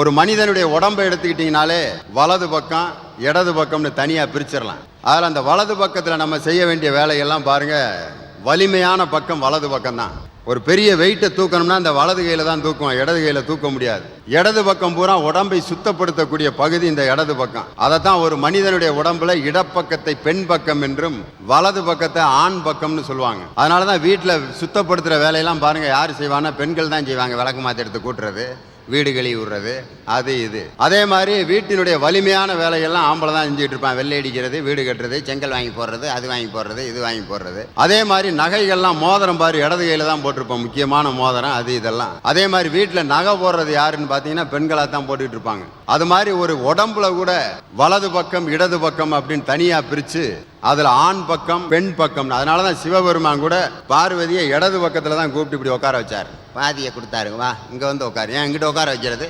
ஒரு மனிதனுடைய உடம்பை எடுத்துக்கிட்டீங்கனாலே வலது பக்கம் இடது பக்கம்னு தனியாக பிரிச்சிடலாம். அதில் அந்த வலது பக்கத்தில் நம்ம செய்ய வேண்டிய வேலையெல்லாம் பாருங்க, வலிமையான பக்கம் வலது பக்கம் தான். ஒரு பெரிய வெயிட்டை தூக்கணும்னா அந்த வலது கையில் தான் தூக்குவோம், இடது கையில் தூக்க முடியாது. இடது பக்கம் பூரா உடம்பை சுத்தப்படுத்தக்கூடிய பகுதி இந்த இடது பக்கம். அதைத்தான் ஒரு மனிதனுடைய உடம்புல இடப்பக்கத்தை பெண் பக்கம் என்றும் வலது பக்கத்தை ஆண் பக்கம்னு சொல்லுவாங்க. அதனால தான் வீட்டில் சுத்தப்படுத்துகிற வேலையெல்லாம் பாருங்க யார் செய்வாங்கன்னா பெண்கள் தான் செய்வாங்க. விளக்கு மாற்றி எடுத்து கூட்டுறது, வீடு கழுவி விடுறது, அது இது. அதே மாதிரி வீட்டினுடைய வலிமையான வேலையெல்லாம் ஆம்பளை தான் செஞ்சுட்டு இருப்பான். வெள்ளை அடிக்கிறது, வீடு கட்டுறது, செங்கல் வாங்கி போடுறது, அது வாங்கி போடுறது, இது வாங்கி போடுறது. அதே மாதிரி நகைகள்லாம் மோதிரம் பாரு இடது கையில தான் போட்டிருப்போம், முக்கியமான மோதிரம் அது இதெல்லாம். அதே மாதிரி வீட்டில் நகை போடுறது யாருன்னு பார்த்தீங்கன்னா பெண்களாக தான் போட்டுட்டு இருப்பாங்க. அது மாதிரி ஒரு உடம்புல கூட வலது பக்கம் இடது பக்கம் அப்படின்னு தனியா பிரிச்சு அதுல ஆண் பக்கம் பெண் பக்கம். அதனாலதான் சிவபெருமான் கூட பார்வதியை இடது பக்கத்துல தான் கூப்பிட்டு இப்படி உட்கார வச்சாரு. பாதியை கொடுத்தாரு, வா இங்க வந்து உட்காரு, ஏன் இங்கிட்ட உட்கார வைக்கிறது.